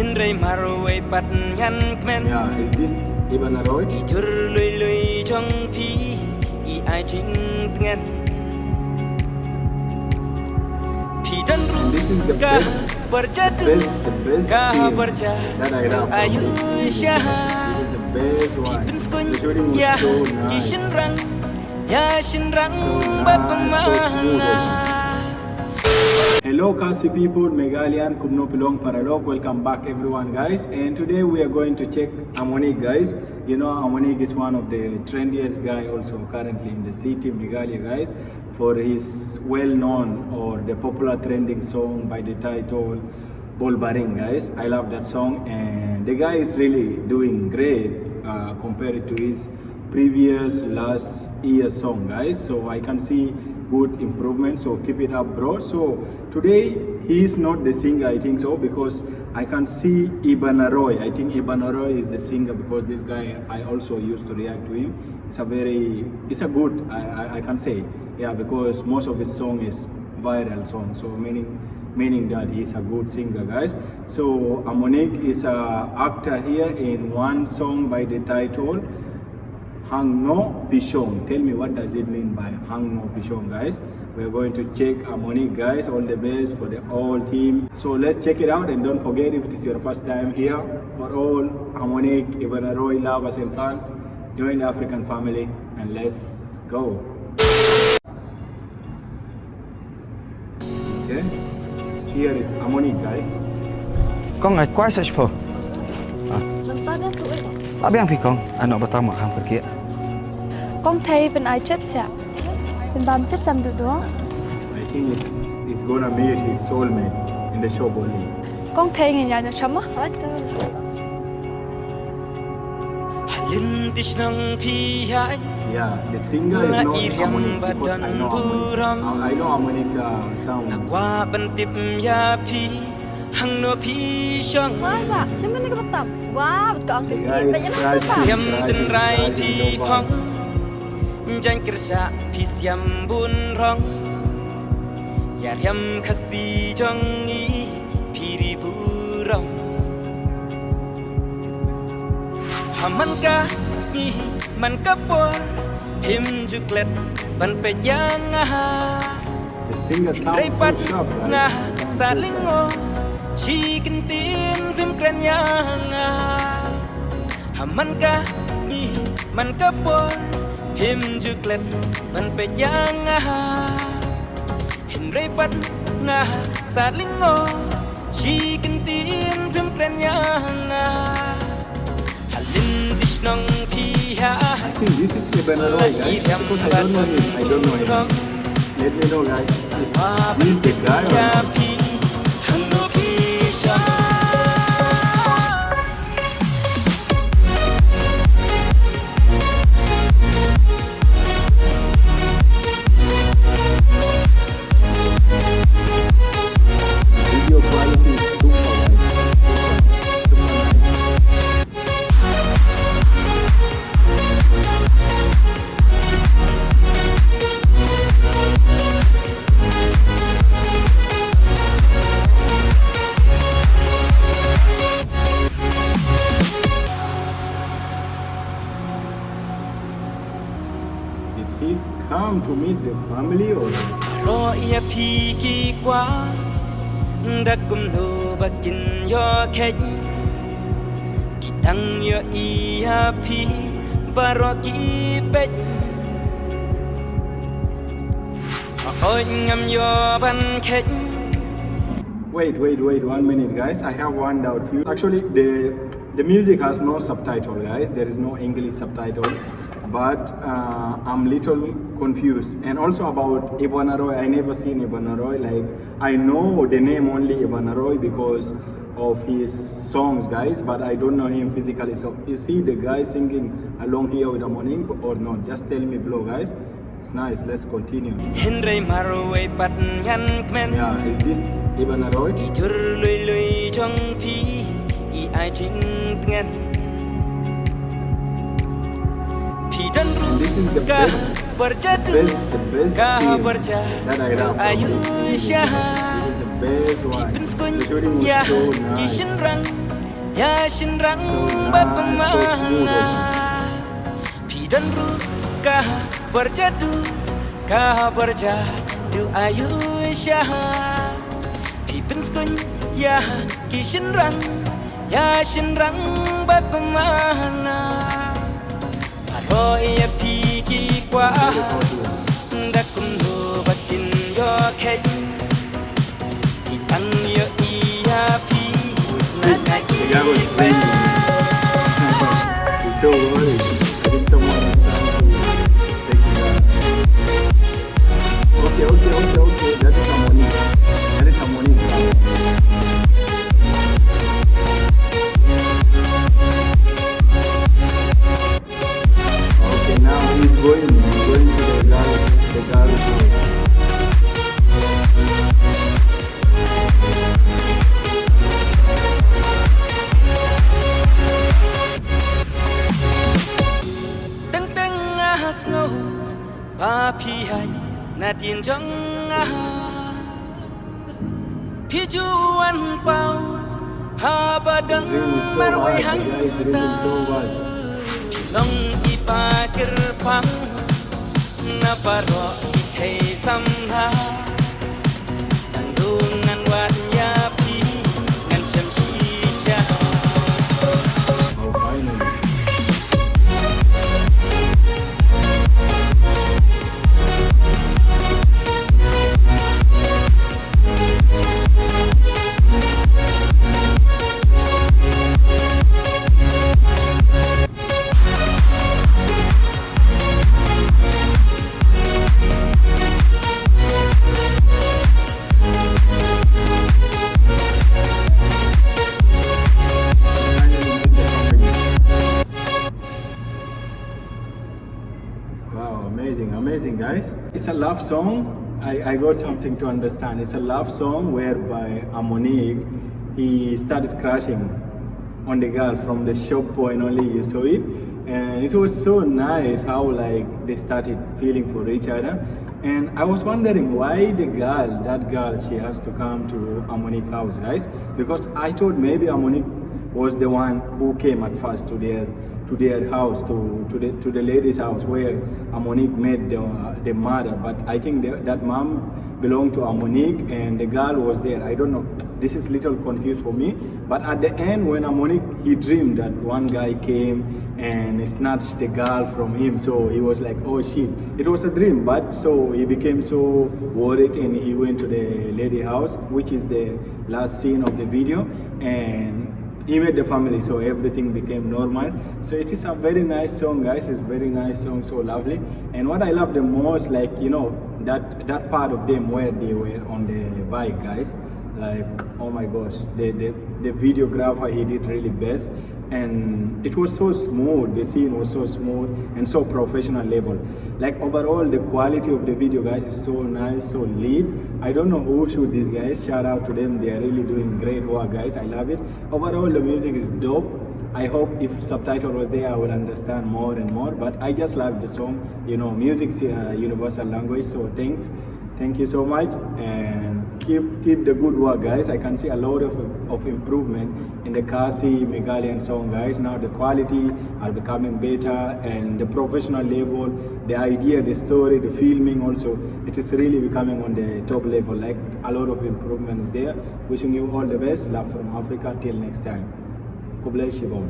EIBANROY Yeah, is this EIBANROY? And this is the best team that I love. This is the best one. The shooting was so nice. So nice. Hello Khasi people, Meghallian, Khangno Phi Shong Paralog. Welcome back everyone guys, and today we are going to check Amunick guys. You know Amunick is one of the trendiest guy also currently in the city Meghallia guys, for his well-known or the popular trending song by the title Bolbaring guys. I love that song, and the guy is really doing great compared to his previous last year song guys. So I can see good improvement, so keep it up bro. So today he is not the singer, I think so, because I can see EIBANROY. I think EIBANROY is the singer, because this guy I also used to react to him. It's a good I can say, yeah, because most of his song is viral song, so meaning that he's a good singer guys. So Amunick is a actor here in one song by the title HANGNO PHI SHONG. Tell me, what does it mean by HANGNO PHI SHONG guys? We're going to check Amunick guys. All the best for the whole team. So let's check it out, and don't forget, if it is your first time here, for all Amunick, EIBANROY lovers and fans, join the African family and let's go. Okay, here is Amunick guys. Con ngày quá sao phô? Abi ang pikong ano ba tama kang pergi? Con thấy bên ai chấp xạ, bên ban chấp xăm được đó. I think it's gonna meet his soulmate in the show only. Con thấy người nhà nó chấm á. Yeah, the singer is not Amunick, because I know Amunick. I know Amunick sound. HANGNO PHI SHONG Wah, Pak, siapa ni kebetam? Wah, betul aku. Banyak Guys, Pak. Yam ten rai phi phong Jang kirsa phi siam bun rong Yar yam khasi jong i phi ri bu rong Haman ka ski man ka por him juklet ban pe yang ha The singer sounds Rai so pat sharp, nga guys. sa lingo She can tin phim kren yang Haman ka ski man ka por him juklet ban pe yang Hin rai pat nga sa lingo She can tin phim kren yang Halin dish nong phi ha I think this is EIBANROY guys, because I don't know him. I don't know him. Let me know guys. He's the guy or not? HANGNO PHI SHONG Video quality is super guys. Super nice. Did he come to meet the family or? Ro ia phi ki qua Đã cùng lô bà kinh yo khách Ki tăng yo ia phi Bà ro ki bách Ôi ngâm yo ban khách Wait, 1 minute guys. I have one doubt for you. Actually, the music has no subtitle guys. There is no English subtitle. But I'm little confused. And also about EIBANROY, I never seen EIBANROY. Like, I know the name only EIBANROY because of his songs guys, but I don't know him physically. So is he the guy singing along here with Amunick or not? Just tell me below guys. It's nice. Let's continue. EIBANROY pat nhan kmen Yeah, is this EIBANROY? I chur lui trong phi I ai chính ngen Phi dan ru This is the ka best berjatu ka berja that I love. ayu This syah is the best one. Pins kun The shooting was ya so ki nice. shin rang Ya shinrang bapamana Pidan ruka berjadu Kah berjadu ayu syah Pipin skun ya kishinrang Ya shinrang bapamana Paro ya piki kwa Dakum do batin yo kek Kitang yo iya pi The guy was playing. He's so worried. I think someone is trying to take it out. Okay. That is Amunick. That is Amunick. Okay, now he's going to the girl's house. Ba phi hai na tin jong a phi juan pau ha ba dan marwai hang ta long ki pa kir phang na paro ki thei sam tha nan du nan wan ya phi nan sham shi sha Amazing guys. It's a love song. I got something to understand. It's a love song whereby Amunick, he started crashing on the girl from the shop point only, you saw it. And it was so nice how like they started feeling for each other. And I was wondering why that girl, she has to come to Amunick's house, guys. Because I thought maybe Amunick was the one who came at first to their house, to the lady's house where Amunick met the mother. But I think that mom belonged to Amunick and the girl was there. I don't know. This is little confused for me. But at the end, when Amunick, he dreamed that one guy came and snatched the girl from him. So he was like, oh shit, it was a dream. But so he became so worried and he went to the lady house, which is the last scene of the video. And he met the family, so everything became normal. So it is a very nice song, guys. It's a very nice song, so lovely. And what I love the most, like, you know, that part of them where they were on the bike, guys. Like, oh my gosh, the videographer, he did really best. And it was so smooth, the scene was so smooth and so professional level. Like overall, the quality of the video, guys, is so nice, so lit. I don't know who shoot these guys. Shout out to them. They are really doing great work, guys. I love it. Overall, the music is dope. I hope if subtitle was there, I will understand more and more. But I just love the song. You know, music's a universal language. So thank you so much, and keep the good work, guys. I can see a lot of improvement in the Khasi Meghalaian song, guys. Now the quality are becoming better, and the professional level, the idea, the story, the filming also, it is really becoming on the top level. Like a lot of improvement is there. Wishing you all the best. Love from Africa. Till next time. God bless you all.